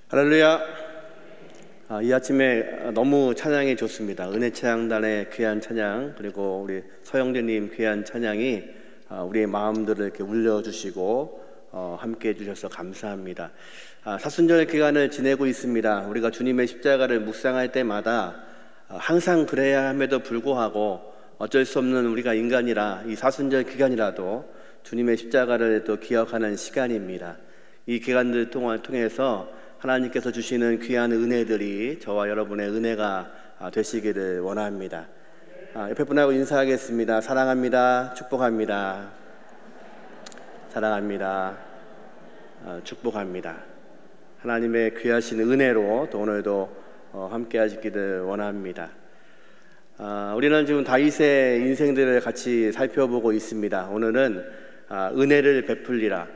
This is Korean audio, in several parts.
할렐루야. 이 아침에 너무 찬양이 좋습니다. 은혜 찬양단의 귀한 찬양, 그리고 우리 서영재님 귀한 찬양이 우리의 마음들을 이렇게 울려주시고 함께 해주셔서 감사합니다. 사순절 기간을 지내고 있습니다. 우리가 주님의 십자가를 묵상할 때마다 항상 그래야 함에도 불구하고 어쩔 수 없는 우리가 인간이라 이 사순절 기간이라도 주님의 십자가를 또 기억하는 시간입니다. 이 기간들 통해서 하나님께서 주시는 귀한 은혜들이 저와 여러분의 은혜가 되시기를 원합니다. 옆에 분하고 인사하겠습니다. 사랑합니다. 축복합니다. 사랑합니다. 축복합니다. 하나님의 귀하신 은혜로 또 오늘도 함께 하시기를 원합니다. 우리는 지금 다윗의 인생들을 같이 살펴보고 있습니다. 오늘은 은혜를 베풀리라.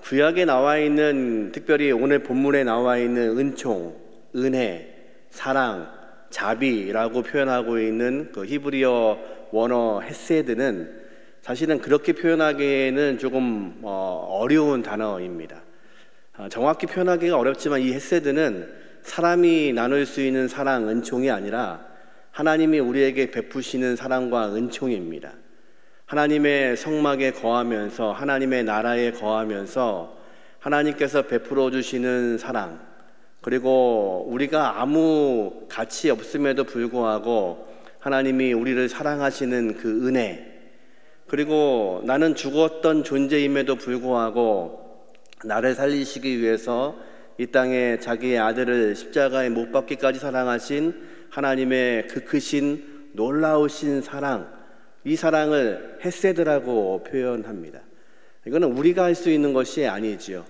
구약에 나와 있는, 특별히 오늘 본문에 나와 있는 은총, 은혜, 사랑, 자비라고 표현하고 있는 그 히브리어 원어 헤세드는 사실은 그렇게 표현하기에는 조금 어려운 단어입니다. 정확히 표현하기가 어렵지만 이 헤세드는 사람이 나눌 수 있는 사랑, 은총이 아니라 하나님이 우리에게 베푸시는 사랑과 은총입니다. 하나님의 성막에 거하면서, 하나님의 나라에 거하면서 하나님께서 베풀어 주시는 사랑, 그리고 우리가 아무 가치 없음에도 불구하고 하나님이 우리를 사랑하시는 그 은혜, 그리고 나는 죽었던 존재임에도 불구하고 나를 살리시기 위해서 이 땅에 자기의 아들을 십자가에 못 박기까지 사랑하신 하나님의 그 크신 놀라우신 사랑, 이 사랑을 헤세드라고 표현합니다. 이거는 우리가 할 수 있는 것이 아니지요.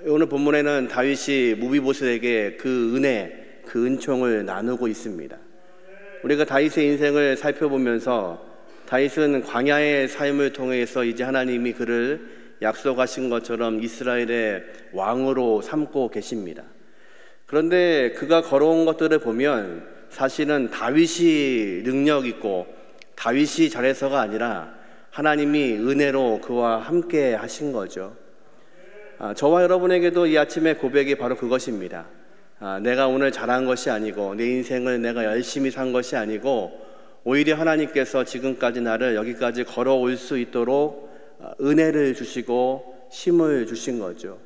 오늘 본문에는 다윗이 무비보셋에게 그 은혜, 그 은총을 나누고 있습니다. 우리가 다윗의 인생을 살펴보면서 다윗은 광야의 삶을 통해서 이제 하나님이 그를 약속하신 것처럼 이스라엘의 왕으로 삼고 계십니다. 그런데 그가 걸어온 것들을 보면 사실은 다윗이 능력 있고 다윗이 잘해서가 아니라 하나님이 은혜로 그와 함께 하신 거죠. 저와 여러분에게도 이 아침의 고백이 바로 그것입니다. 내가 오늘 잘한 것이 아니고 내 인생을 내가 열심히 산 것이 아니고 오히려 하나님께서 지금까지 나를 여기까지 걸어올 수 있도록 은혜를 주시고 힘을 주신 거죠.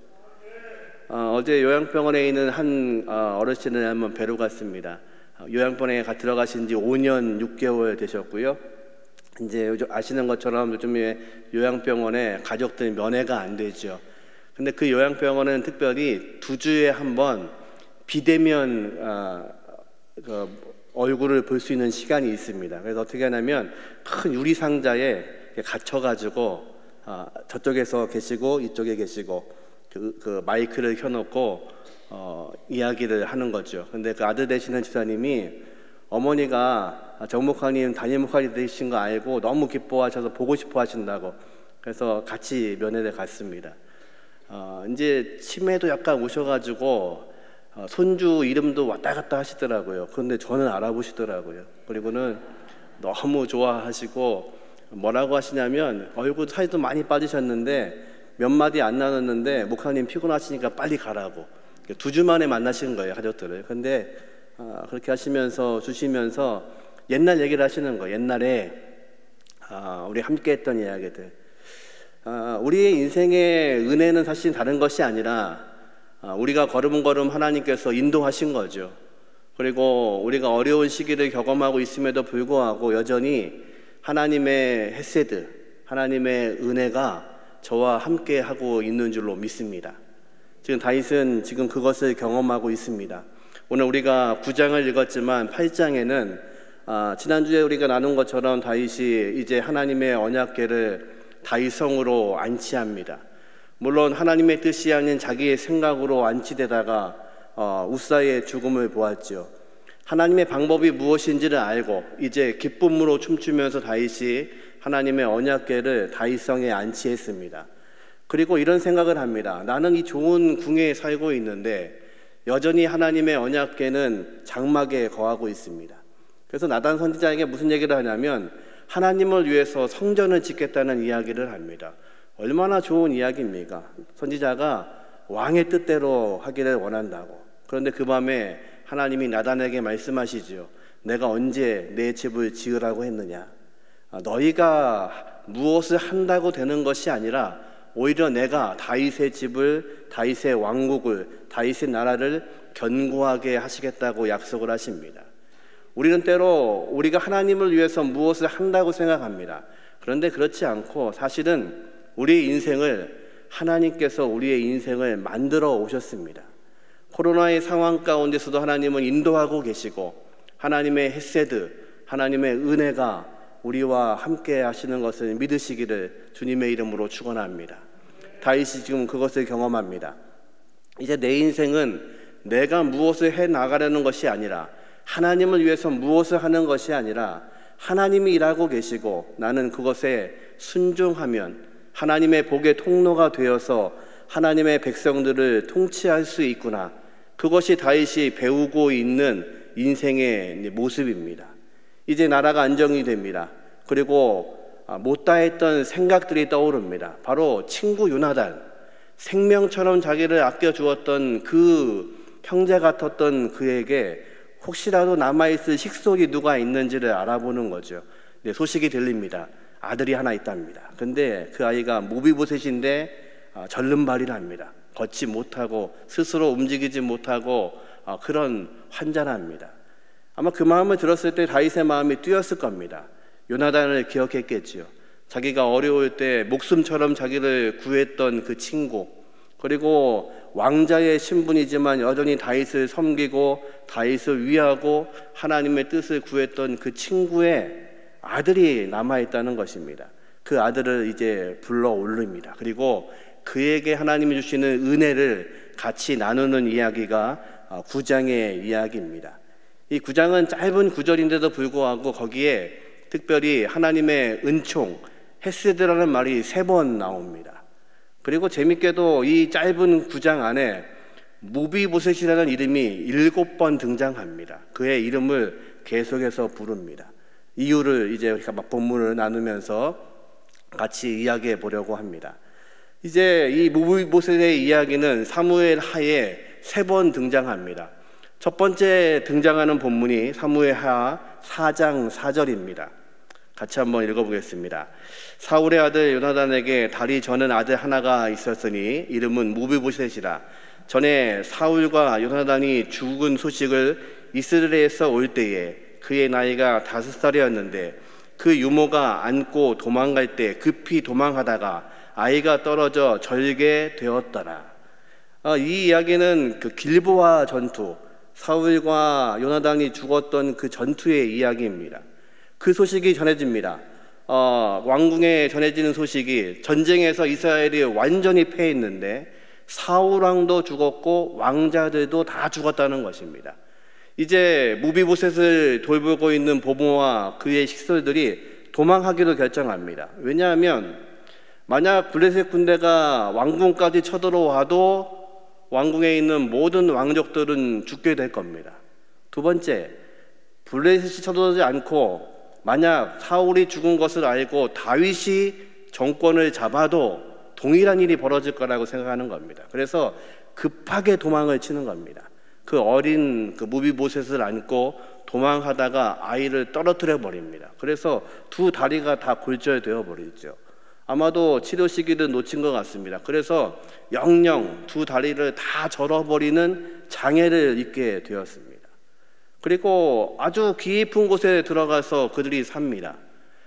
어제 요양병원에 있는 한 어르신을 한번 뵈러 갔습니다. 요양병원에 들어가신 지 5년 6개월 되셨고요. 이제 요즘 아시는 것처럼 요즘에 요양병원에 가족들 면회가 안 되죠. 근데 그 요양병원은 특별히 2주에 한 번 비대면 얼굴을 볼 수 있는 시간이 있습니다. 그래서 어떻게 하냐면 큰 유리 상자에 갇혀가지고 저쪽에서 계시고 이쪽에 계시고 그 마이크를 켜놓고 이야기를 하는 거죠. 근데 그 아들 되시는 집사님이 어머니가 정 목사님 담임 목사님 되신 거 알고 너무 기뻐하셔서 보고 싶어 하신다고, 그래서 같이 면회를 갔습니다. 이제 치매도 약간 오셔가지고 손주 이름도 왔다 갔다 하시더라고요. 그런데 저는 알아보시더라고요. 그리고는 너무 좋아하시고 뭐라고 하시냐면 얼굴 살도 많이 빠지셨는데 몇 마디 안 나눴는데 목사님 피곤하시니까 빨리 가라고 2주 만에 만나신 거예요, 가족들을. 근데 그렇게 하시면서 주시면서 옛날 얘기를 하시는 거예요. 옛날에 우리 함께 했던 이야기들. 우리의 인생의 은혜는 사실 다른 것이 아니라 우리가 걸음걸음 하나님께서 인도하신 거죠. 그리고 우리가 어려운 시기를 경험하고 있음에도 불구하고 여전히 하나님의 헤세드, 하나님의 은혜가 저와 함께 하고 있는 줄로 믿습니다. 지금 다윗은 지금 그것을 경험하고 있습니다. 오늘 우리가 9장을 읽었지만 8장에는 지난주에 우리가 나눈 것처럼 다윗이 이제 하나님의 언약궤를 다윗성으로 안치합니다. 물론 하나님의 뜻이 아닌 자기의 생각으로 안치되다가 우사의 죽음을 보았죠. 하나님의 방법이 무엇인지를 알고 이제 기쁨으로 춤추면서 다윗이 하나님의 언약궤를 다윗성에 안치했습니다. 그리고 이런 생각을 합니다. 나는 이 좋은 궁에 살고 있는데 여전히 하나님의 언약궤는 장막에 거하고 있습니다. 그래서 나단 선지자에게 무슨 얘기를 하냐면 하나님을 위해서 성전을 짓겠다는 이야기를 합니다. 얼마나 좋은 이야기입니까? 선지자가 왕의 뜻대로 하기를 원한다고. 그런데 그 밤에 하나님이 나단에게 말씀하시죠. 내가 언제 내 집을 지으라고 했느냐. 너희가 무엇을 한다고 되는 것이 아니라 오히려 내가 다윗의 집을, 다윗의 왕국을, 다윗의 나라를 견고하게 하시겠다고 약속을 하십니다. 우리는 때로 우리가 하나님을 위해서 무엇을 한다고 생각합니다. 그런데 그렇지 않고 사실은 우리의 인생을, 하나님께서 우리의 인생을 만들어 오셨습니다. 코로나의 상황 가운데서도 하나님은 인도하고 계시고 하나님의 헤세드, 하나님의 은혜가 우리와 함께 하시는 것을 믿으시기를 주님의 이름으로 축원합니다. 다윗이 지금 그것을 경험합니다. 이제 내 인생은 내가 무엇을 해 나가려는 것이 아니라, 하나님을 위해서 무엇을 하는 것이 아니라 하나님이 일하고 계시고 나는 그것에 순종하면 하나님의 복의 통로가 되어서 하나님의 백성들을 통치할 수 있구나. 그것이 다윗이 배우고 있는 인생의 모습입니다. 이제 나라가 안정이 됩니다. 그리고 못다했던 생각들이 떠오릅니다. 바로 친구 요나단, 생명처럼 자기를 아껴주었던 그 형제 같았던 그에게 혹시라도 남아있을 식솔이 누가 있는지를 알아보는 거죠. 네, 소식이 들립니다. 아들이 하나 있답니다. 근데 그 아이가 모비보셋인데 절름발이라 합니다. 걷지 못하고 스스로 움직이지 못하고 그런 환자랍니다. 아마 그 마음을 들었을 때 다윗의 마음이 뛰었을 겁니다. 요나단을 기억했겠지요. 자기가 어려울 때 목숨처럼 자기를 구했던 그 친구, 그리고 왕자의 신분이지만 여전히 다윗을 섬기고 다윗을 위하고 하나님의 뜻을 구했던 그 친구의 아들이 남아있다는 것입니다. 그 아들을 이제 불러 올립니다. 그리고 그에게 하나님이 주시는 은혜를 같이 나누는 이야기가 9장의 이야기입니다. 이 9장은 짧은 구절인데도 불구하고 거기에 특별히 하나님의 은총, 헤세드라는 말이 3번 나옵니다. 그리고 재밌게도 이 짧은 9장 안에 모비보셋이라는 이름이 7번 등장합니다. 그의 이름을 계속해서 부릅니다. 이유를 이제 우리가 본문을 나누면서 같이 이야기해 보려고 합니다. 이제 이 모비보셋의 이야기는 사무엘 하에 3번 등장합니다. 첫 번째 등장하는 본문이 사무엘 하 4장 4절입니다. 같이 한번 읽어보겠습니다. 사울의 아들 요나단에게 다리 저는 아들 하나가 있었으니 이름은 모비보셋이라. 전에 사울과 요나단이 죽은 소식을 이스라엘에서 올 때에 그의 나이가 5살이었는데 그 유모가 안고 도망갈 때 급히 도망하다가 아이가 떨어져 절개되었더라. 이 이야기는 그 길보아 전투, 사울과 요나단이 죽었던 그 전투의 이야기입니다. 그 소식이 전해집니다. 왕궁에 전해지는 소식이 전쟁에서 이스라엘이 완전히 패했는데 사울왕도 죽었고 왕자들도 다 죽었다는 것입니다. 이제 모비보셋을 돌보고 있는 보모와 그의 식솔들이 도망하기로 결정합니다. 왜냐하면 만약 블레셋 군대가 왕궁까지 쳐들어와도 왕궁에 있는 모든 왕족들은 죽게 될 겁니다. 두 번째, 블레셋이 쳐들어오지 않고 만약 사울이 죽은 것을 알고 다윗이 정권을 잡아도 동일한 일이 벌어질 거라고 생각하는 겁니다. 그래서 급하게 도망을 치는 겁니다. 그 어린 그 모비보셋을 안고 도망하다가 아이를 떨어뜨려 버립니다. 그래서 두 다리가 다 골절되어 버리죠. 아마도 치료 시기를 놓친 것 같습니다. 그래서 영영 두 다리를 다 절어버리는 장애를 입게 되었습니다. 그리고 아주 깊은 곳에 들어가서 그들이 삽니다.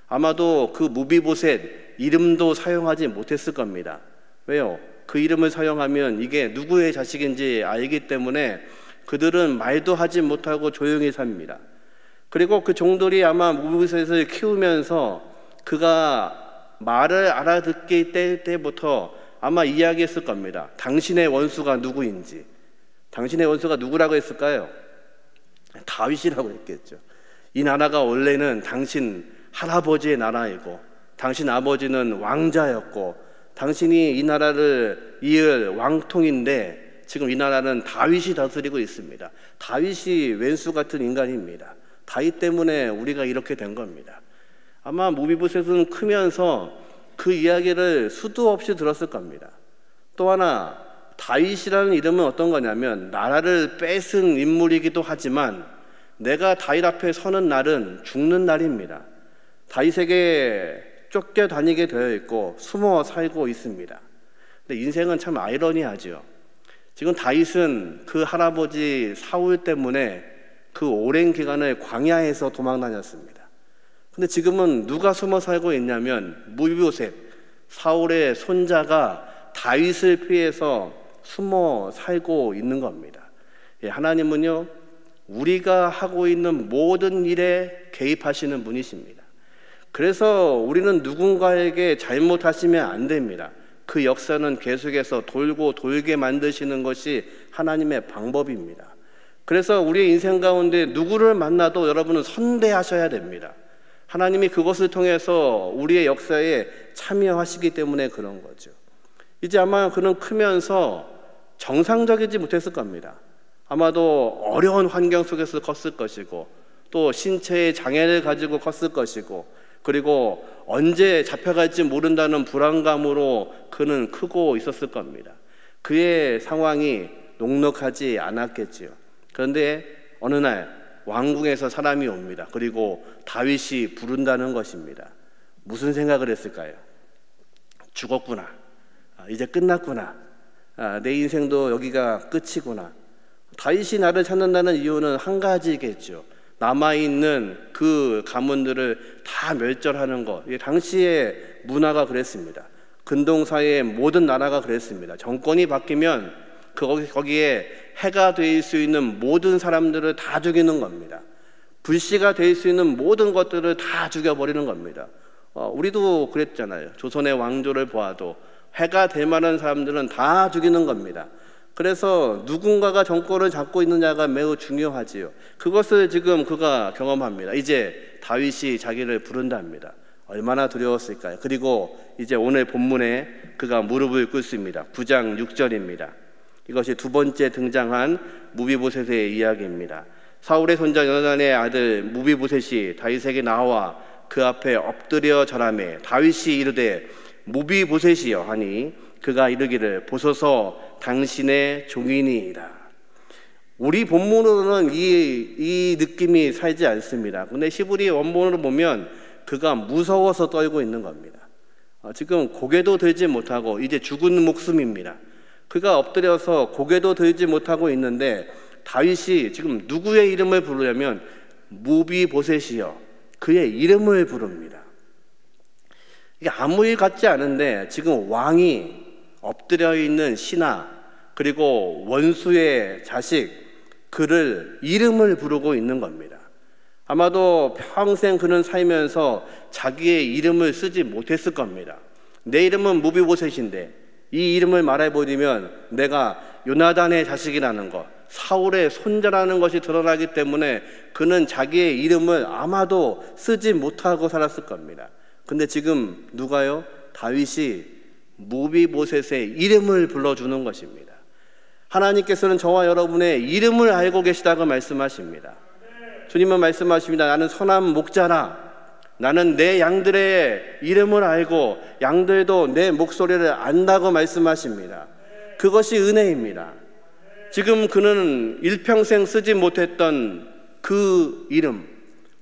아마도 그 모비보셋 이름도 사용하지 못했을 겁니다. 왜요? 그 이름을 사용하면 이게 누구의 자식인지 알기 때문에 그들은 말도 하지 못하고 조용히 삽니다. 그리고 그 종들이 아마 모비보셋을 키우면서 그가 말을 알아듣게 될 때부터 아마 이야기했을 겁니다. 당신의 원수가 누구인지. 당신의 원수가 누구라고 했을까요? 다윗이라고 했겠죠. 이 나라가 원래는 당신 할아버지의 나라이고 당신 아버지는 왕자였고 당신이 이 나라를 이을 왕통인데 지금 이 나라는 다윗이 다스리고 있습니다. 다윗이 왼수 같은 인간입니다. 다윗 때문에 우리가 이렇게 된 겁니다. 아마 모비보셋은 크면서 그 이야기를 수도 없이 들었을 겁니다. 또 하나 다윗이라는 이름은 어떤 거냐면 나라를 뺏은 인물이기도 하지만 내가 다윗 앞에 서는 날은 죽는 날입니다. 다윗에게 쫓겨다니게 되어 있고 숨어 살고 있습니다. 근데 인생은 참 아이러니하죠. 지금 다윗은 그 할아버지 사울 때문에 그 오랜 기간을 광야에서 도망 다녔습니다. 근데 지금은 누가 숨어 살고 있냐면 무비보셋, 사울의 손자가 다윗을 피해서 숨어 살고 있는 겁니다. 하나님은요, 우리가 하고 있는 모든 일에 개입하시는 분이십니다. 그래서 우리는 누군가에게 잘못하시면 안 됩니다. 그 역사는 계속해서 돌고 돌게 만드시는 것이 하나님의 방법입니다. 그래서 우리의 인생 가운데 누구를 만나도 여러분은 선대하셔야 됩니다. 하나님이 그것을 통해서 우리의 역사에 참여하시기 때문에 그런 거죠. 이제 아마 그는 크면서 정상적이지 못했을 겁니다. 아마도 어려운 환경 속에서 컸을 것이고 또 신체의 장애를 가지고 컸을 것이고 그리고 언제 잡혀갈지 모른다는 불안감으로 그는 크고 있었을 겁니다. 그의 상황이 녹록하지 않았겠지요. 그런데 어느 날 왕궁에서 사람이 옵니다. 그리고 다윗이 부른다는 것입니다. 무슨 생각을 했을까요? 죽었구나. 이제 끝났구나. 내 인생도 여기가 끝이구나. 다윗이 나를 찾는다는 이유는 한 가지겠죠. 남아있는 그 가문들을 다 멸절하는 것. 당시의 문화가 그랬습니다. 근동사의 모든 나라가 그랬습니다. 정권이 바뀌면 거기에 해가 될 수 있는 모든 사람들을 다 죽이는 겁니다. 불씨가 될 수 있는 모든 것들을 다 죽여버리는 겁니다. 우리도 그랬잖아요. 조선의 왕조를 보아도 해가 될 만한 사람들은 다 죽이는 겁니다. 그래서 누군가가 정권을 잡고 있느냐가 매우 중요하지요. 그것을 지금 그가 경험합니다. 이제 다윗이 자기를 부른답니다. 얼마나 두려웠을까요? 그리고 이제 오늘 본문에 그가 무릎을 꿇습니다. 9장 6절입니다. 이것이 두 번째 등장한 무비보셋의 이야기입니다. 사울의 손자 요나단의 아들 무비보셋이 다윗에게 나와 그 앞에 엎드려 절하매 다윗이 이르되 무비보셋이여 하니 그가 이르기를 보소서 당신의 종이니이다. 우리 본문으로는 이 느낌이 살지 않습니다. 근데 히브리 원본으로 보면 그가 무서워서 떨고 있는 겁니다. 지금 고개도 들지 못하고 이제 죽은 목숨입니다. 그가 엎드려서 고개도 들지 못하고 있는데 다윗이 지금 누구의 이름을 부르냐면 무비보셋이여 그의 이름을 부릅니다. 이게 아무 일 같지 않은데 지금 왕이 엎드려 있는 신하 그리고 원수의 자식 그를 이름을 부르고 있는 겁니다. 아마도 평생 그는 살면서 자기의 이름을 쓰지 못했을 겁니다. 내 이름은 무비보셋인데 이 이름을 말해버리면 내가 요나단의 자식이라는 것, 사울의 손자라는 것이 드러나기 때문에 그는 자기의 이름을 아마도 쓰지 못하고 살았을 겁니다. 근데 지금 누가요? 다윗이 무비보셋의 이름을 불러주는 것입니다. 하나님께서는 저와 여러분의 이름을 알고 계시다고 말씀하십니다. 주님은 말씀하십니다. 나는 선한 목자라. 나는 내 양들의 이름을 알고 양들도 내 목소리를 안다고 말씀하십니다. 그것이 은혜입니다. 지금 그는 일평생 쓰지 못했던 그 이름,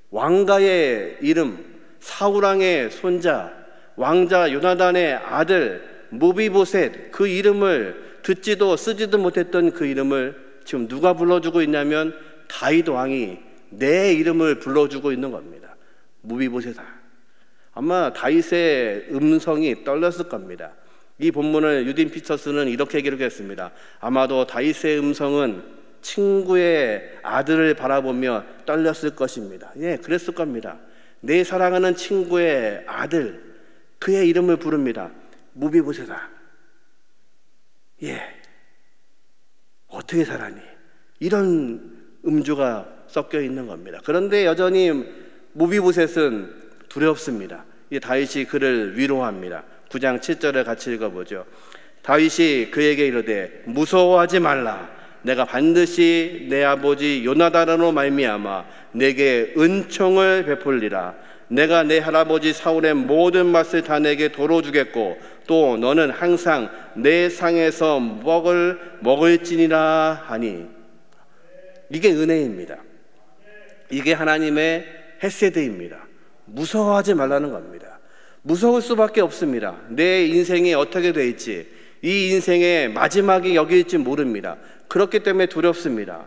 왕가의 이름, 사울왕의 손자, 왕자 요나단의 아들 무비보셋 그 이름을 듣지도 쓰지도 못했던 그 이름을 지금 누가 불러주고 있냐면 다윗 왕이 내 이름을 불러주고 있는 겁니다. 무비보셋아. 아마 다윗의 음성이 떨렸을 겁니다. 이 본문을 유딘 피터스는 이렇게 기록했습니다. 아마도 다윗의 음성은 친구의 아들을 바라보며 떨렸을 것입니다. 예, 그랬을 겁니다. 내 사랑하는 친구의 아들, 그의 이름을 부릅니다. 무비보셋아. 예, 어떻게 살아니? 이런 음주가 섞여 있는 겁니다. 그런데 여전히 무비보셋은 두렵습니다. 다윗이 그를 위로합니다. 9장 7절을 같이 읽어보죠. 다윗이 그에게 이르되 무서워하지 말라. 내가 반드시 내 아버지 요나단으로 말미암아 내게 은총을 베풀리라. 내가 내 할아버지 사울의 모든 맛을 다 내게 도로 주겠고 또 너는 항상 내 상에서 먹을지니라 하니. 이게 은혜입니다. 이게 하나님의 헤세드입니다. 무서워하지 말라는 겁니다. 무서울 수밖에 없습니다. 내 인생이 어떻게 될지, 이 인생의 마지막이 여기일지 모릅니다. 그렇기 때문에 두렵습니다.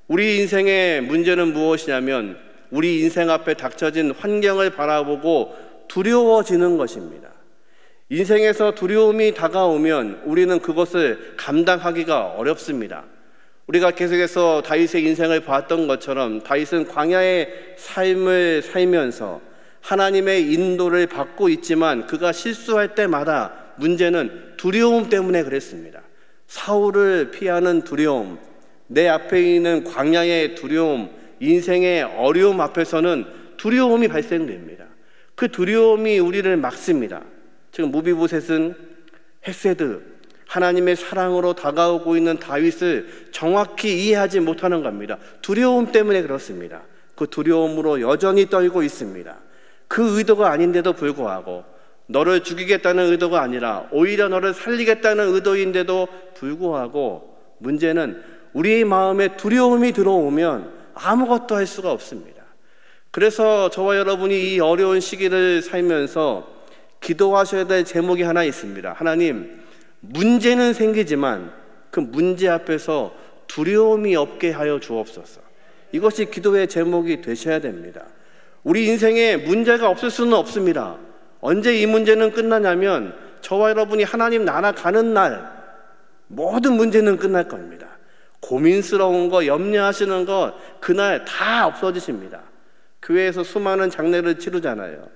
우리 인생의 문제는 무엇이냐면 우리 인생 앞에 닥쳐진 환경을 바라보고 두려워지는 것입니다. 인생에서 두려움이 다가오면 우리는 그것을 감당하기가 어렵습니다. 우리가 계속해서 다윗의 인생을 봤던 것처럼 다윗은 광야의 삶을 살면서 하나님의 인도를 받고 있지만 그가 실수할 때마다 문제는 두려움 때문에 그랬습니다. 사울을 피하는 두려움, 내 앞에 있는 광야의 두려움, 인생의 어려움 앞에서는 두려움이 발생됩니다. 그 두려움이 우리를 막습니다. 지금 무비보셋은 헤세드, 하나님의 사랑으로 다가오고 있는 다윗을 정확히 이해하지 못하는 겁니다. 두려움 때문에 그렇습니다. 그 두려움으로 여전히 떨고 있습니다. 그 의도가 아닌데도 불구하고, 너를 죽이겠다는 의도가 아니라 오히려 너를 살리겠다는 의도인데도 불구하고, 문제는 우리의 마음에 두려움이 들어오면 아무것도 할 수가 없습니다. 그래서 저와 여러분이 이 어려운 시기를 살면서 기도하셔야 될 제목이 하나 있습니다. 하나님, 문제는 생기지만 그 문제 앞에서 두려움이 없게 하여 주옵소서. 이것이 기도의 제목이 되셔야 됩니다. 우리 인생에 문제가 없을 수는 없습니다. 언제 이 문제는 끝나냐면 저와 여러분이 하나님 나라 가는 날 모든 문제는 끝날 겁니다. 고민스러운 거, 염려하시는 것 그날 다 없어지십니다. 교회에서 수많은 장례를 치르잖아요.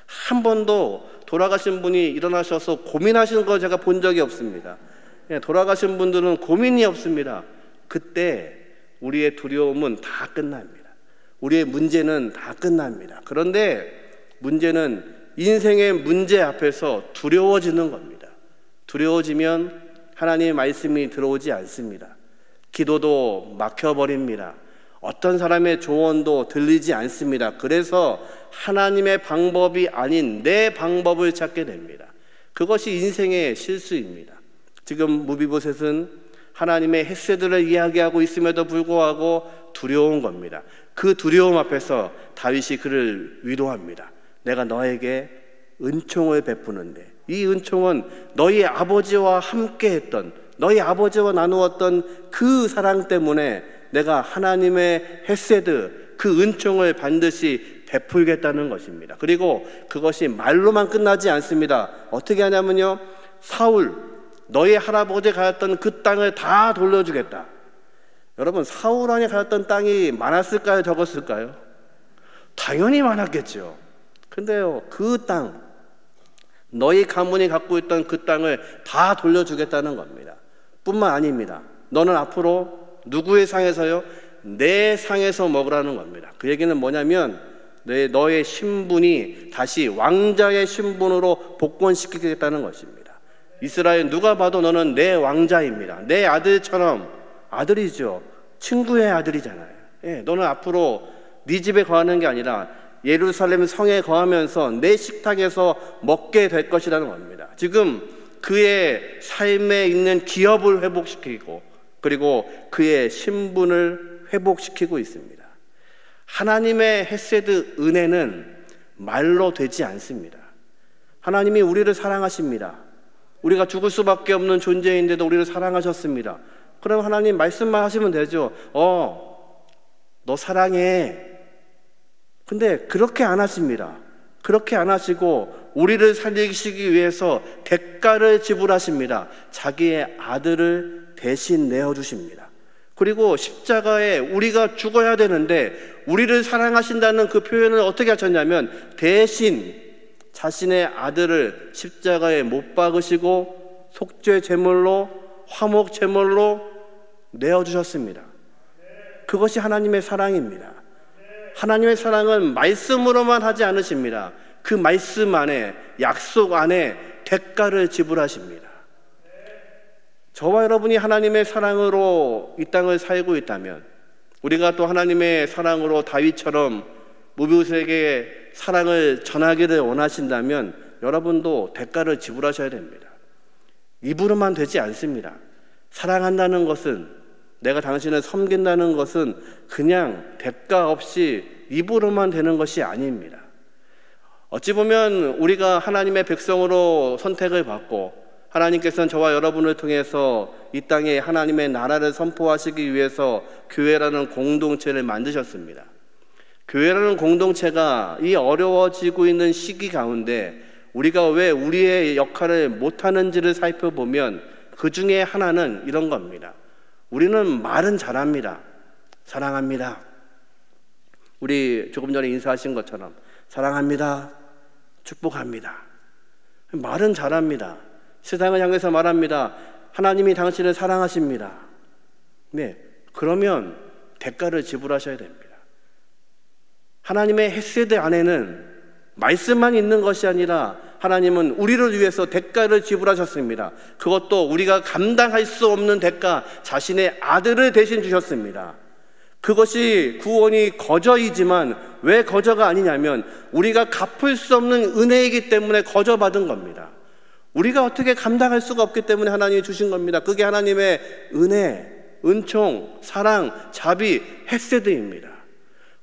한 번도 돌아가신 분이 일어나셔서 고민하시는 걸 제가 본 적이 없습니다. 돌아가신 분들은 고민이 없습니다. 그때 우리의 두려움은 다 끝납니다. 우리의 문제는 다 끝납니다. 그런데 문제는 인생의 문제 앞에서 두려워지는 겁니다. 두려워지면 하나님의 말씀이 들어오지 않습니다. 기도도 막혀버립니다. 어떤 사람의 조언도 들리지 않습니다. 그래서 하나님의 방법이 아닌 내 방법을 찾게 됩니다. 그것이 인생의 실수입니다. 지금 무비보셋은 하나님의 헤세드를 이야기하고 있음에도 불구하고 두려운 겁니다. 그 두려움 앞에서 다윗이 그를 위로합니다. 내가 너에게 은총을 베푸는데, 이 은총은 너희 아버지와 함께했던, 너희 아버지와 나누었던 그 사랑 때문에 내가 하나님의 헤세드, 그 은총을 반드시 베풀겠다는 것입니다. 그리고 그것이 말로만 끝나지 않습니다. 어떻게 하냐면요, 사울, 너희 할아버지 가졌던 그 땅을 다 돌려주겠다. 여러분, 사울 왕이 가졌던 땅이 많았을까요, 적었을까요? 당연히 많았겠죠. 근데요, 그 땅, 너희 가문이 갖고 있던 그 땅을 다 돌려주겠다는 겁니다. 뿐만 아닙니다. 너는 앞으로 누구의 상에서요? 내 상에서 먹으라는 겁니다. 그 얘기는 뭐냐면 너의 신분이 다시 왕자의 신분으로 복권시키겠다는 것입니다. 이스라엘 누가 봐도 너는 내 왕자입니다. 내 아들처럼, 아들이죠. 친구의 아들이잖아요. 예, 너는 앞으로 네 집에 거하는 게 아니라 예루살렘 성에 거하면서 내 식탁에서 먹게 될 것이라는 겁니다. 지금 그의 삶에 있는 기업을 회복시키고, 그리고 그의 신분을 회복시키고 있습니다. 하나님의 헤세드 은혜는 말로 되지 않습니다. 하나님이 우리를 사랑하십니다. 우리가 죽을 수밖에 없는 존재인데도 우리를 사랑하셨습니다. 그럼 하나님 말씀만 하시면 되죠. 너 사랑해. 근데 그렇게 안 하십니다. 그렇게 안 하시고 우리를 살리시기 위해서 대가를 지불하십니다. 자기의 아들을 대신 내어주십니다. 그리고 십자가에 우리가 죽어야 되는데 우리를 사랑하신다는 그 표현을 어떻게 하셨냐면 대신 자신의 아들을 십자가에 못 박으시고 속죄 제물로, 화목 제물로 내어주셨습니다. 그것이 하나님의 사랑입니다. 하나님의 사랑은 말씀으로만 하지 않으십니다. 그 말씀 안에, 약속 안에 대가를 지불하십니다. 저와 여러분이 하나님의 사랑으로 이 땅을 살고 있다면, 우리가 또 하나님의 사랑으로 다윗처럼 무비보셋에게 사랑을 전하기를 원하신다면 여러분도 대가를 지불하셔야 됩니다. 입으로만 되지 않습니다. 사랑한다는 것은, 내가 당신을 섬긴다는 것은 그냥 대가 없이 입으로만 되는 것이 아닙니다. 어찌 보면 우리가 하나님의 백성으로 선택을 받고 하나님께서는 저와 여러분을 통해서 이 땅에 하나님의 나라를 선포하시기 위해서 교회라는 공동체를 만드셨습니다. 교회라는 공동체가 이 어려워지고 있는 시기 가운데 우리가 왜 우리의 역할을 못하는지를 살펴보면 그 중에 하나는 이런 겁니다. 우리는 말은 잘합니다. 사랑합니다. 우리 조금 전에 인사하신 것처럼 사랑합니다. 축복합니다. 말은 잘합니다. 세상을 향해서 말합니다. 하나님이 당신을 사랑하십니다. 네, 그러면 대가를 지불하셔야 됩니다. 하나님의 헤세드 안에는 말씀만 있는 것이 아니라 하나님은 우리를 위해서 대가를 지불하셨습니다. 그것도 우리가 감당할 수 없는 대가, 자신의 아들을 대신 주셨습니다. 그것이 구원이 거저이지만 왜 거저가 아니냐면 우리가 갚을 수 없는 은혜이기 때문에 거저받은 겁니다. 우리가 어떻게 감당할 수가 없기 때문에 하나님이 주신 겁니다. 그게 하나님의 은혜, 은총, 사랑, 자비, 헤세드입니다.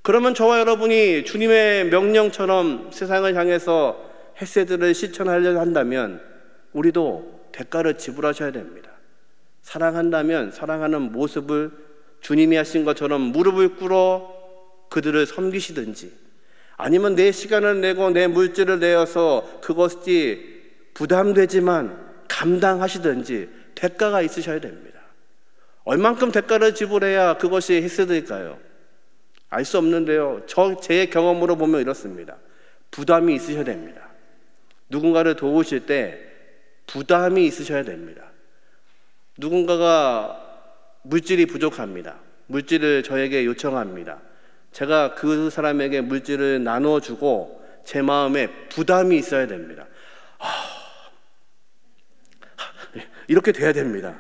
그러면 저와 여러분이 주님의 명령처럼 세상을 향해서 헤세드를 실천하려 한다면 우리도 대가를 지불하셔야 됩니다. 사랑한다면 사랑하는 모습을 주님이 하신 것처럼 무릎을 꿇어 그들을 섬기시든지, 아니면 내 시간을 내고 내 물질을 내어서 그것이 부담되지만 감당하시든지 대가가 있으셔야 됩니다. 얼만큼 대가를 지불해야 그것이 헤세드일까요? 알 수 없는데요, 제 경험으로 보면 이렇습니다. 부담이 있으셔야 됩니다. 누군가를 도우실 때 부담이 있으셔야 됩니다. 누군가가 물질이 부족합니다. 물질을 저에게 요청합니다. 제가 그 사람에게 물질을 나눠주고 제 마음에 부담이 있어야 됩니다. 이렇게 돼야 됩니다.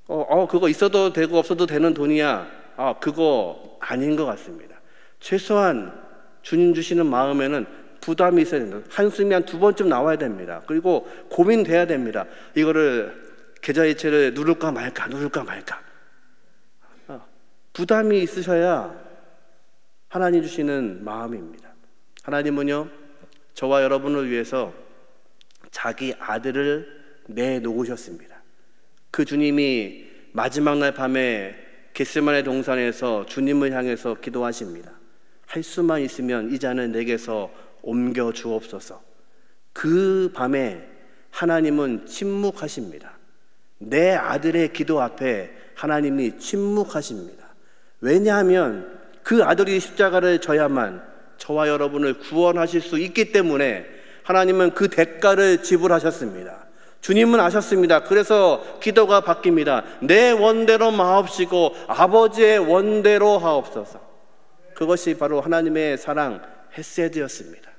그거 있어도 되고 없어도 되는 돈이야. 그거 아닌 것 같습니다. 최소한 주님 주시는 마음에는 부담이 있어야 됩니다. 한숨이 한 2번쯤 나와야 됩니다. 그리고 고민돼야 됩니다. 이거를 계좌이체를 누를까 말까. 부담이 있으셔야 하나님 주시는 마음입니다. 하나님은요, 저와 여러분을 위해서 자기 아들을 내놓으셨습니다. 그 주님이 마지막 날 밤에 겟세마네 동산에서 주님을 향해서 기도하십니다. 할 수만 있으면 이 잔을 내게서 옮겨 주옵소서. 그 밤에 하나님은 침묵하십니다. 내 아들의 기도 앞에 하나님이 침묵하십니다. 왜냐하면 그 아들이 십자가를 져야만 저와 여러분을 구원하실 수 있기 때문에 하나님은 그 대가를 지불하셨습니다. 주님은 아셨습니다. 그래서 기도가 바뀝니다. 내 원대로 마옵시고 아버지의 원대로 하옵소서. 그것이 바로 하나님의 사랑, 헤세드였습니다.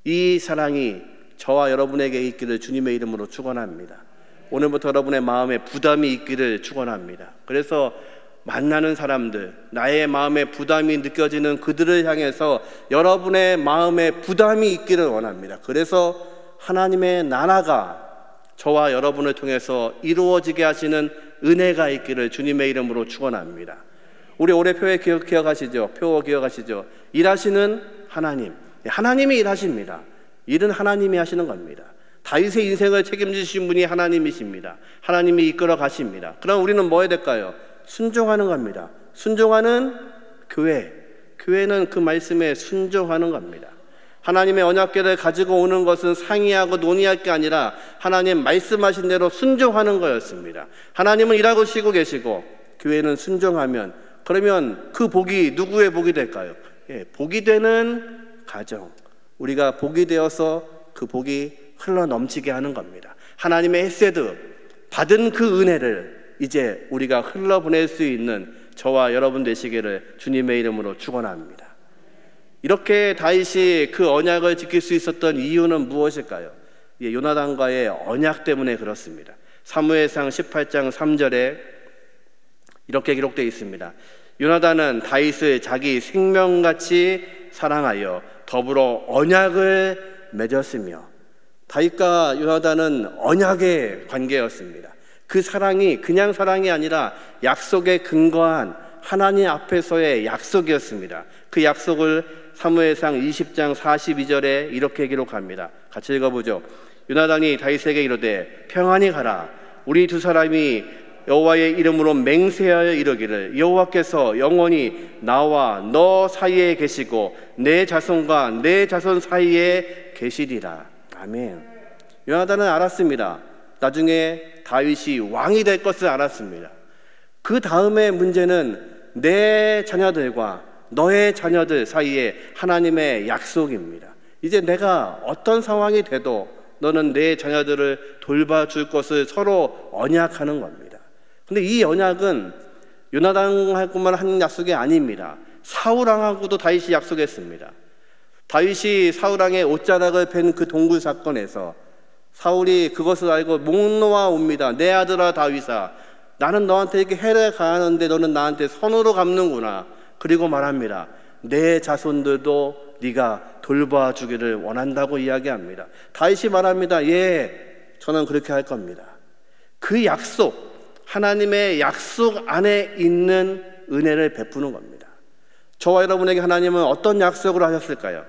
이 사랑이 저와 여러분에게 있기를 주님의 이름으로 축원합니다. 오늘부터 여러분의 마음에 부담이 있기를 축원합니다. 그래서 만나는 사람들, 나의 마음에 부담이 느껴지는 그들을 향해서 여러분의 마음에 부담이 있기를 원합니다. 그래서 하나님의 나라가 저와 여러분을 통해서 이루어지게 하시는 은혜가 있기를 주님의 이름으로 축원합니다. 우리 올해 표에 기억하시죠? 표 기억하시죠? 일하시는 하나님, 하나님이 일하십니다. 일은 하나님이 하시는 겁니다. 다윗의 인생을 책임지신 분이 하나님이십니다. 하나님이 이끌어 가십니다. 그럼 우리는 뭐 해야 될까요? 순종하는 겁니다. 순종하는 교회, 교회는 그 말씀에 순종하는 겁니다. 하나님의 언약궤를 가지고 오는 것은 상의하고 논의할 게 아니라 하나님 말씀하신 대로 순종하는 거였습니다. 하나님은 일하고 쉬고 계시고 교회는 순종하면, 그러면 그 복이 누구의 복이 될까요? 복이 되는 가정, 우리가 복이 되어서 그 복이 흘러 넘치게 하는 겁니다. 하나님의 헤세드, 받은 그 은혜를 이제 우리가 흘러보낼 수 있는 저와 여러분 되시기를 주님의 이름으로 축원합니다. 이렇게 다윗이 그 언약을 지킬 수 있었던 이유는 무엇일까요? 요나단과의 언약 때문에 그렇습니다. 사무엘상 18장 3절에 이렇게 기록되어 있습니다. 요나단은 다윗을 자기 생명같이 사랑하여 더불어 언약을 맺었으며 다윗과 요나단은 언약의 관계였습니다. 그 사랑이 그냥 사랑이 아니라 약속에 근거한 하나님 앞에서의 약속이었습니다. 그 약속을 사무엘상 20장 42절에 이렇게 기록합니다. 같이 읽어보죠. 요나단이 다윗에게 이르되 평안히 가라. 우리 두 사람이 여호와의 이름으로 맹세하여 이르기를 여호와께서 영원히 나와 너 사이에 계시고 내 자손과 내 자손 사이에 계시리라. 아멘. 요나단은 알았습니다. 나중에 다윗이 왕이 될 것을 알았습니다. 그 다음의 문제는 내 자녀들과 너의 자녀들 사이에 하나님의 약속입니다. 이제 내가 어떤 상황이 돼도 너는 내 자녀들을 돌봐줄 것을 서로 언약하는 겁니다. 근데 이 언약은 요나단하고만 한 약속이 아닙니다. 사울왕하고도 다윗이 약속했습니다. 다윗이 사울왕의 옷자락을 팬 그 동굴 사건에서 사울이 그것을 알고 목 놓아 옵니다. 내 아들아 다윗아, 나는 너한테 이렇게 해를 가하는데 너는 나한테 선으로 갚는구나. 그리고 말합니다. 내 자손들도 네가 돌봐주기를 원한다고 이야기합니다. 다윗이 말합니다. 예, 저는 그렇게 할 겁니다. 그 약속, 하나님의 약속 안에 있는 은혜를 베푸는 겁니다. 저와 여러분에게 하나님은 어떤 약속을 하셨을까요?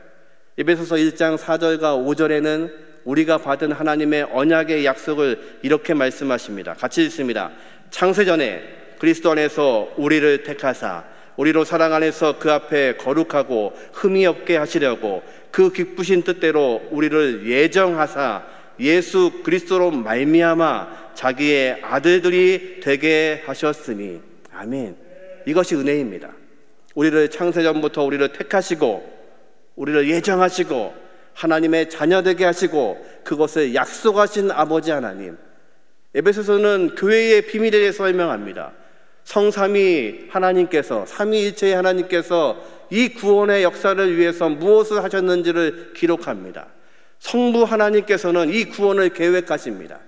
에베소서 1장 4절과 5절에는 우리가 받은 하나님의 언약의 약속을 이렇게 말씀하십니다. 같이 읽습니다. 창세전에 그리스도 안에서 우리를 택하사 우리로 사랑 안에서 그 앞에 거룩하고 흠이 없게 하시려고 그 기쁘신 뜻대로 우리를 예정하사 예수 그리스도로 말미암아 자기의 아들들이 되게 하셨으니. 아멘. 이것이 은혜입니다. 우리를 창세전부터 우리를 택하시고 우리를 예정하시고 하나님의 자녀되게 하시고 그것을 약속하신 아버지 하나님. 에베소서는 교회의 비밀에 대해서 설명합니다. 성삼위 하나님께서, 삼위일체의 하나님께서 이 구원의 역사를 위해서 무엇을 하셨는지를 기록합니다. 성부 하나님께서는 이 구원을 계획하십니다.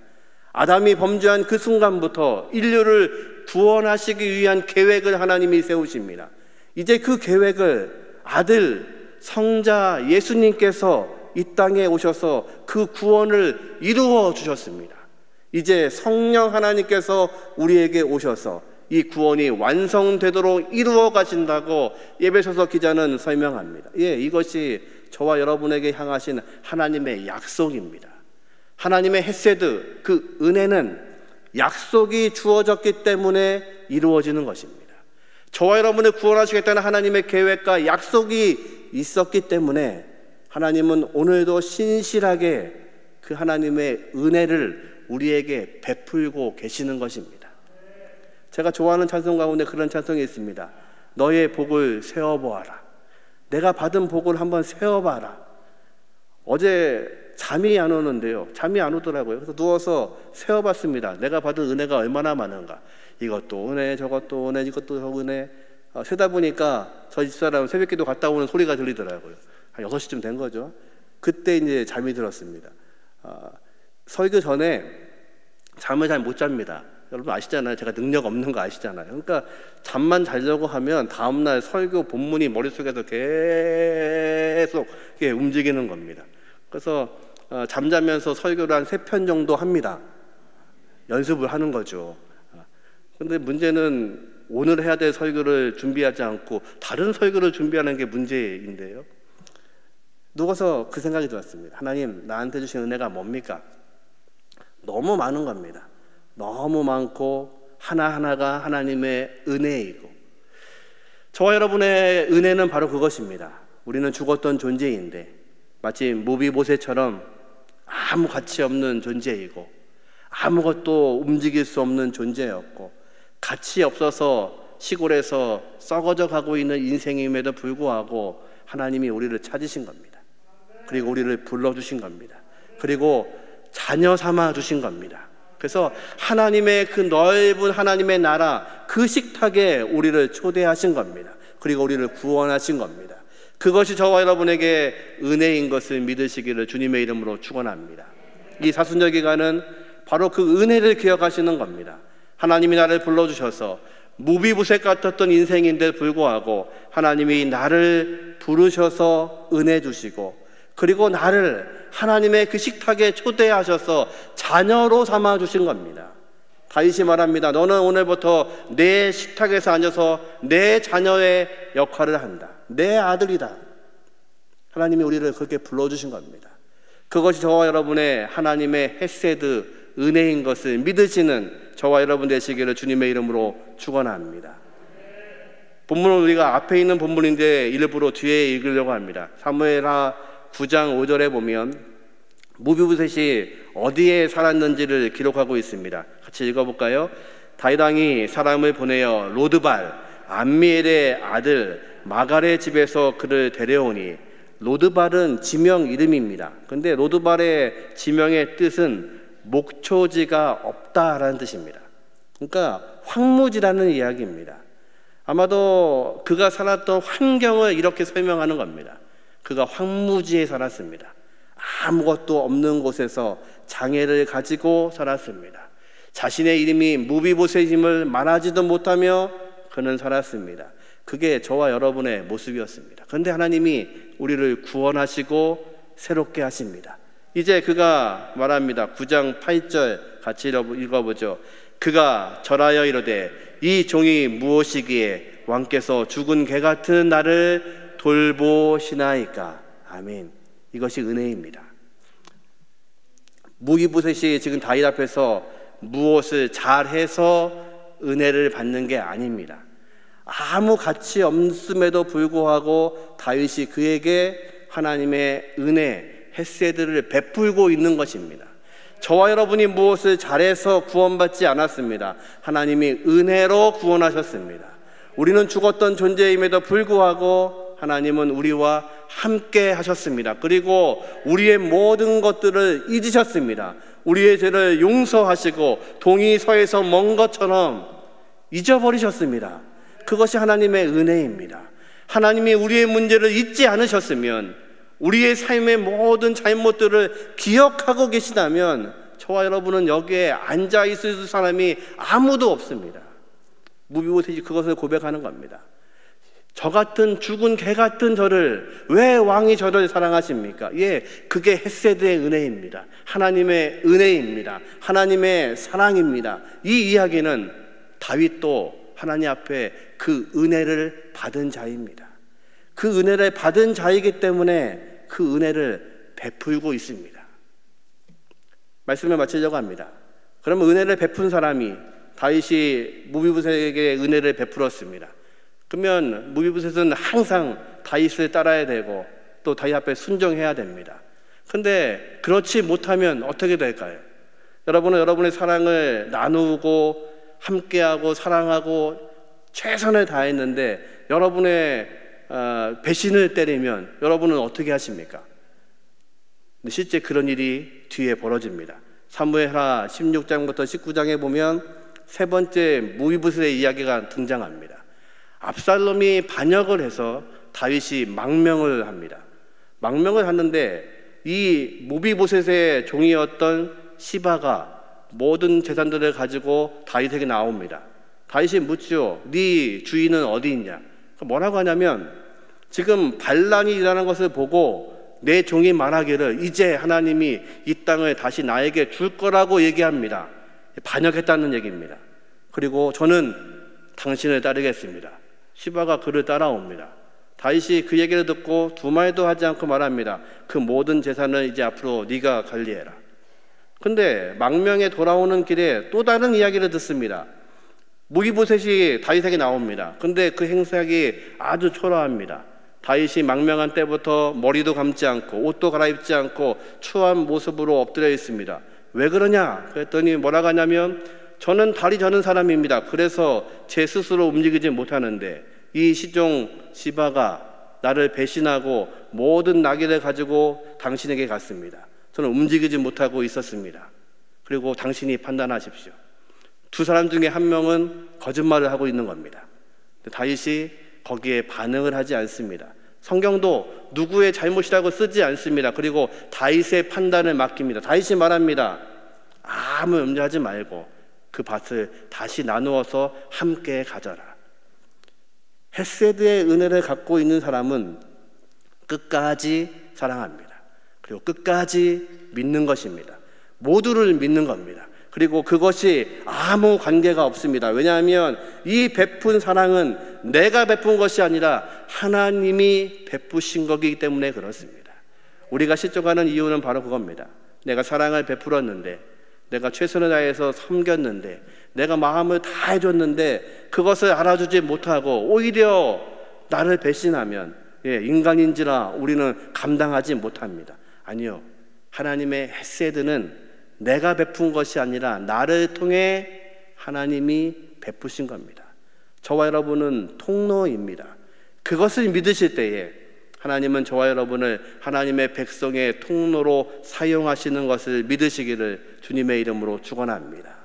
아담이 범죄한 그 순간부터 인류를 구원하시기 위한 계획을 하나님이 세우십니다. 이제 그 계획을 아들, 성자 예수님께서 이 땅에 오셔서 그 구원을 이루어 주셨습니다. 이제 성령 하나님께서 우리에게 오셔서 이 구원이 완성되도록 이루어 가신다고 에베소서 기자는 설명합니다. 예, 이것이 저와 여러분에게 향하신 하나님의 약속입니다. 하나님의 헤세드, 그 은혜는 약속이 주어졌기 때문에 이루어지는 것입니다. 저와 여러분을 구원하시겠다는 하나님의 계획과 약속이 있었기 때문에 하나님은 오늘도 신실하게 그 하나님의 은혜를 우리에게 베풀고 계시는 것입니다. 제가 좋아하는 찬송 가운데 그런 찬송이 있습니다. 너의 복을 세어보아라. 내가 받은 복을 한번 세어봐라. 어제 잠이 안 오는데요. 잠이 안 오더라고요. 그래서 누워서 세어봤습니다. 내가 받은 은혜가 얼마나 많은가. 이것도 은혜, 저것도 은혜, 이것도 저 은혜. 세다 보니까 저 집사람 새벽기도 갔다 오는 소리가 들리더라고요. 한 6시쯤 된 거죠. 그때 이제 잠이 들었습니다. 설교 전에 잠을 잘 못 잡니다. 여러분 아시잖아요. 제가 능력 없는 거 아시잖아요. 그러니까 잠만 자려고 하면 다음날 설교 본문이 머릿속에서 계속 움직이는 겁니다. 그래서 잠자면서 설교를 한 3편 정도 합니다. 연습을 하는 거죠. 그런데 문제는 오늘 해야 될 설교를 준비하지 않고 다른 설교를 준비하는 게 문제인데요. 누워서 그 생각이 들었습니다. 하나님, 나한테 주신 은혜가 뭡니까? 너무 많은 겁니다. 너무 많고 하나하나가 하나님의 은혜이고, 저와 여러분의 은혜는 바로 그것입니다. 우리는 죽었던 존재인데 마치 무비보셋처럼 아무 가치 없는 존재이고 아무것도 움직일 수 없는 존재였고 가치 없어서 시골에서 썩어져 가고 있는 인생임에도 불구하고 하나님이 우리를 찾으신 겁니다. 그리고 우리를 불러주신 겁니다. 그리고 자녀 삼아 주신 겁니다. 그래서 하나님의 그 넓은 하나님의 나라, 그 식탁에 우리를 초대하신 겁니다. 그리고 우리를 구원하신 겁니다. 그것이 저와 여러분에게 은혜인 것을 믿으시기를 주님의 이름으로 축원합니다. 이 사순절 기간은 바로 그 은혜를 기억하시는 겁니다. 하나님이 나를 불러주셔서 무비부색 같았던 인생인데 불구하고 하나님이 나를 부르셔서 은혜 주시고, 그리고 나를 하나님의 그 식탁에 초대하셔서 자녀로 삼아주신 겁니다. 다윗이 말합니다. 너는 오늘부터 내 식탁에서 앉아서 내 자녀의 역할을 한다. 내 아들이다. 하나님이 우리를 그렇게 불러주신 겁니다. 그것이 저와 여러분의 하나님의 헤세드, 은혜인 것을 믿으시는 저와 여러분 되시기를 주님의 이름으로 축원합니다. 본문은 우리가 앞에 있는 본문인데 일부러 뒤에 읽으려고 합니다. 사무엘하 9장 5절에 보면 무비보셋이 어디에 살았는지를 기록하고 있습니다. 같이 읽어볼까요? 다윗 왕이 사람을 보내어 로드발 암미엘의 아들 마갈의 집에서 그를 데려오니, 로드발은 지명 이름입니다. 근데 로드발의 지명의 뜻은 목초지가 없다라는 뜻입니다. 그러니까 황무지라는 이야기입니다. 아마도 그가 살았던 환경을 이렇게 설명하는 겁니다. 그가 황무지에 살았습니다. 아무것도 없는 곳에서 장애를 가지고 살았습니다. 자신의 이름이 무비보셋임을 말하지도 못하며 그는 살았습니다. 그게 저와 여러분의 모습이었습니다. 그런데 하나님이 우리를 구원하시고 새롭게 하십니다. 이제 그가 말합니다. 9장 8절 같이 읽어보죠. 그가 절하여 이르되 이 종이 무엇이기에 왕께서 죽은 개 같은 나를 돌보시나이까. 아멘. 이것이 은혜입니다. 무비보셋이 지금 다윗 앞에서 무엇을 잘해서 은혜를 받는 게 아닙니다. 아무 가치 없음에도 불구하고 다윗이 그에게 하나님의 은혜, 헤세드를 베풀고 있는 것입니다. 저와 여러분이 무엇을 잘해서 구원받지 않았습니다. 하나님이 은혜로 구원하셨습니다. 우리는 죽었던 존재임에도 불구하고 하나님은 우리와 함께 하셨습니다. 그리고 우리의 모든 것들을 잊으셨습니다. 우리의 죄를 용서하시고 동이 서에서 먼 것처럼 잊어버리셨습니다. 그것이 하나님의 은혜입니다. 하나님이 우리의 문제를 잊지 않으셨으면, 우리의 삶의 모든 잘못들을 기억하고 계시다면 저와 여러분은 여기에 앉아있을 사람이 아무도 없습니다. 무비보셋이 그것을 고백하는 겁니다. 저 같은 죽은 개 같은 저를 왜 왕이 저를 사랑하십니까? 예, 그게 헤세드의 은혜입니다. 하나님의 은혜입니다. 하나님의 사랑입니다. 이 이야기는 다윗도 하나님 앞에 그 은혜를 받은 자입니다. 그 은혜를 받은 자이기 때문에 그 은혜를 베풀고 있습니다. 말씀을 마치려고 합니다. 그러면 은혜를 베푼 사람이, 다윗이 무비보셋에게 은혜를 베풀었습니다. 그러면 무비보셋은 항상 다윗을 따라야 되고 또 다윗 앞에 순종해야 됩니다. 근데 그렇지 못하면 어떻게 될까요? 여러분은 여러분의 사랑을 나누고 함께하고 사랑하고 최선을 다했는데 여러분의 배신을 때리면 여러분은 어떻게 하십니까? 실제 그런 일이 뒤에 벌어집니다. 사무엘하 16장부터 19장에 보면 세 번째 무비보셋의 이야기가 등장합니다. 압살롬이 반역을 해서 다윗이 망명을 합니다. 망명을 하는데 이 무비보셋의 종이었던 시바가 모든 재산들을 가지고 다윗에게 나옵니다. 다윗이 묻죠. 네 주인은 어디 있냐? 뭐라고 하냐면, 지금 반란이 일어나는 것을 보고 내 종이 말하기를 이제 하나님이 이 땅을 다시 나에게 줄 거라고 얘기합니다. 반역했다는 얘기입니다. 그리고 저는 당신을 따르겠습니다. 시바가 그를 따라옵니다. 다윗이 그 얘기를 듣고 두 말도 하지 않고 말합니다. 그 모든 재산을 이제 앞으로 네가 관리해라. 근데 망명에 돌아오는 길에 또 다른 이야기를 듣습니다. 무비보셋이 다윗에게 나옵니다. 근데 그 행색이 아주 초라합니다. 다윗이 망명한 때부터 머리도 감지 않고 옷도 갈아입지 않고 추한 모습으로 엎드려 있습니다. 왜 그러냐? 그랬더니 뭐라고 하냐면, 저는 다리 저는 사람입니다. 그래서 제 스스로 움직이지 못하는데 이 시종 시바가 나를 배신하고 모든 나귀를 가지고 당신에게 갔습니다. 저는 움직이지 못하고 있었습니다. 그리고 당신이 판단하십시오. 두 사람 중에 한 명은 거짓말을 하고 있는 겁니다. 다윗이 거기에 반응을 하지 않습니다. 성경도 누구의 잘못이라고 쓰지 않습니다. 그리고 다윗의 판단을 맡깁니다. 다윗이 말합니다. 아무 염려하지 말고 그 밭을 다시 나누어서 함께 가져라. 헤세드의 은혜를 갖고 있는 사람은 끝까지 사랑합니다. 그리고 끝까지 믿는 것입니다. 모두를 믿는 겁니다. 그리고 그것이 아무 관계가 없습니다. 왜냐하면 이 베푼 사랑은 내가 베푼 것이 아니라 하나님이 베푸신 거기 때문에 그렇습니다. 우리가 실족하는 이유는 바로 그겁니다. 내가 사랑을 베풀었는데, 내가 최선을 다해서 섬겼는데, 내가 마음을 다 해줬는데 그것을 알아주지 못하고 오히려 나를 배신하면 인간인지라 우리는 감당하지 못합니다. 아니요, 하나님의 헤세드는 내가 베푼 것이 아니라 나를 통해 하나님이 베푸신 겁니다. 저와 여러분은 통로입니다. 그것을 믿으실 때에 하나님은 저와 여러분을 하나님의 백성의 통로로 사용하시는 것을 믿으시기를 주님의 이름으로 축원합니다.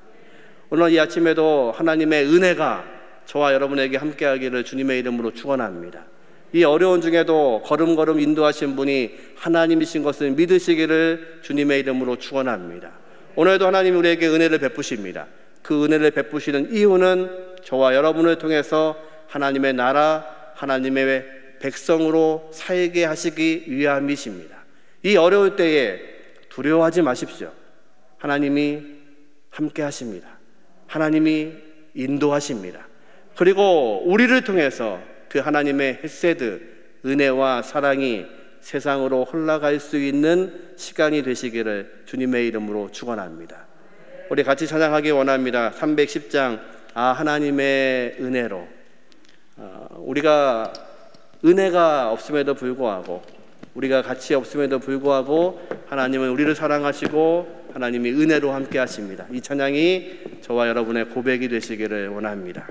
오늘 이 아침에도 하나님의 은혜가 저와 여러분에게 함께하기를 주님의 이름으로 축원합니다. 이 어려운 중에도 걸음걸음 인도하신 분이 하나님이신 것을 믿으시기를 주님의 이름으로 축원합니다. 오늘도 하나님이 우리에게 은혜를 베푸십니다. 그 은혜를 베푸시는 이유는 저와 여러분을 통해서 하나님의 나라, 하나님의 백성으로 살게 하시기 위함이십니다. 이 어려울 때에 두려워하지 마십시오. 하나님이 함께 하십니다. 하나님이 인도하십니다. 그리고 우리를 통해서 그 하나님의 헤세드, 은혜와 사랑이 세상으로 흘러갈 수 있는 시간이 되시기를 주님의 이름으로 축원합니다. 우리 같이 찬양하기 원합니다. 310장 하나님의 은혜로. 우리가 은혜가 없음에도 불구하고, 우리가 가치 없음에도 불구하고 하나님은 우리를 사랑하시고 하나님이 은혜로 함께 하십니다. 이 찬양이 저와 여러분의 고백이 되시기를 원합니다.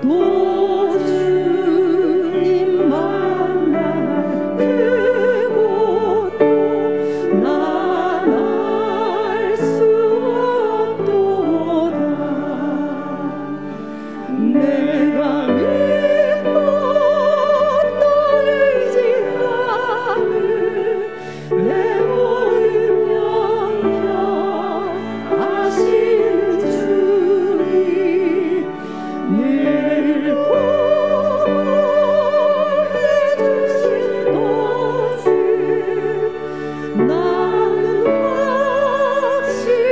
또 주님 만날 그곳도 난 알 수 없도다. 내가 믿고 떨지 않을 내 모든 영향하시는 주님 늘 보여주신 것을 나는 확실히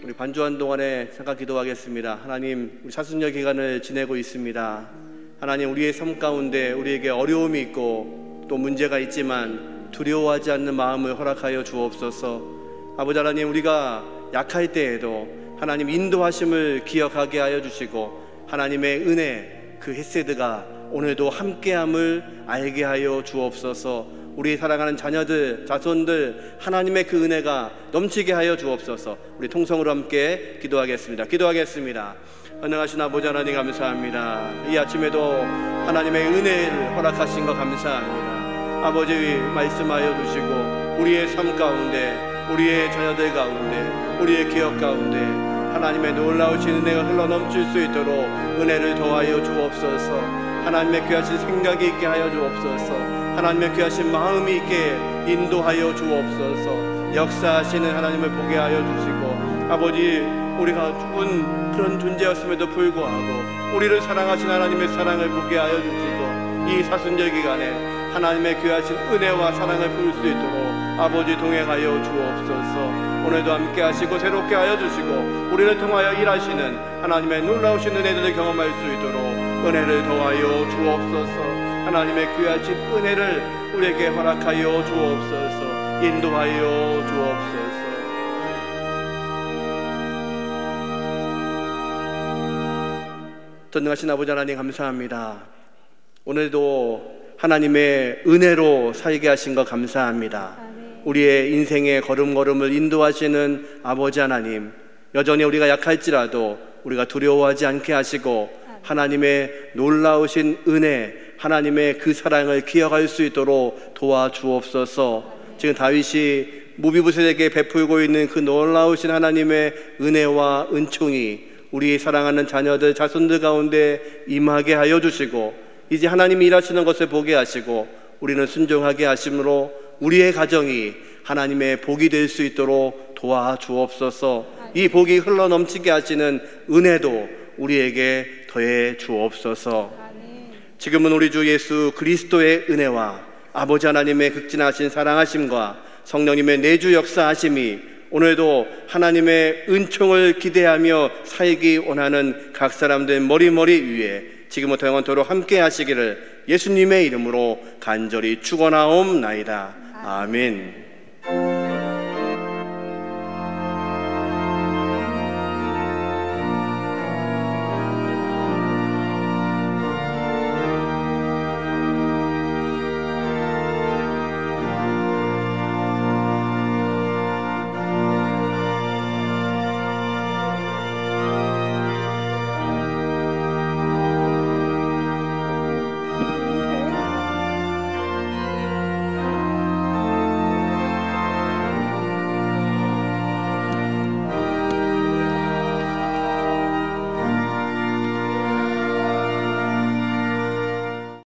우리 반주한 동안에 잠깐 기도하겠습니다. 하나님, 우리 사순절 기간을 지내고 있습니다. 하나님, 우리의 삶 가운데 우리에게 어려움이 있고 또 문제가 있지만 두려워하지 않는 마음을 허락하여 주옵소서. 아버지 하나님, 우리가 약할 때에도 하나님 인도하심을 기억하게 하여 주시고 하나님의 은혜, 그 헤세드가 오늘도 함께함을 알게 하여 주옵소서. 우리 사랑하는 자녀들, 자손들 하나님의 그 은혜가 넘치게 하여 주옵소서. 우리 통성으로 함께 기도하겠습니다. 은혜하신 아버지 하나님 감사합니다. 이 아침에도 하나님의 은혜를 허락하신 것 감사합니다. 아버지 말씀하여 주시고 우리의 삶 가운데, 우리의 자녀들 가운데, 우리의 기업 가운데 하나님의 놀라우신 은혜가 흘러넘칠 수 있도록 은혜를 더하여 주옵소서. 하나님의 귀하신 생각이 있게 하여 주옵소서. 하나님의 귀하신 마음이 있게 인도하여 주옵소서. 역사하시는 하나님을 보게 하여 주시고 아버지, 우리가 죽은 그런 존재였음에도 불구하고 우리를 사랑하신 하나님의 사랑을 보게 하여 주시고 이 사순절 기간에 하나님의 귀하신 은혜와 사랑을 볼 수 있도록 아버지 동행하여 주옵소서. 오늘도 함께 하시고 새롭게 하여 주시고 우리를 통하여 일하시는 하나님의 놀라우신 은혜들을 경험할 수 있도록 은혜를 더하여 주옵소서. 하나님의 귀하신 은혜를 우리에게 허락하여 주옵소서. 인도하여 주옵소서. 전능하신 아버지 하나님 감사합니다. 오늘도 하나님의 은혜로 살게 하신 것 감사합니다. 우리의 인생의 걸음걸음을 인도하시는 아버지 하나님, 여전히 우리가 약할지라도 우리가 두려워하지 않게 하시고 하나님의 놀라우신 은혜, 하나님의 그 사랑을 기억할 수 있도록 도와주옵소서. 지금 다윗이 무비보셋에게 베풀고 있는 그 놀라우신 하나님의 은혜와 은총이 우리 사랑하는 자녀들, 자손들 가운데 임하게 하여 주시고 이제 하나님이 일하시는 것을 보게 하시고 우리는 순종하게 하심으로 우리의 가정이 하나님의 복이 될 수 있도록 도와주옵소서. 이 복이 흘러넘치게 하시는 은혜도 우리에게 더해 주옵소서. 지금은 우리 주 예수 그리스도의 은혜와 아버지 하나님의 극진하신 사랑하심과 성령님의 내주 역사하심이 오늘도 하나님의 은총을 기대하며 살기 원하는 각 사람들 머리머리 위에 지금부터 영원토록 함께 하시기를 예수님의 이름으로 간절히 축원하옵나이다. 아멘.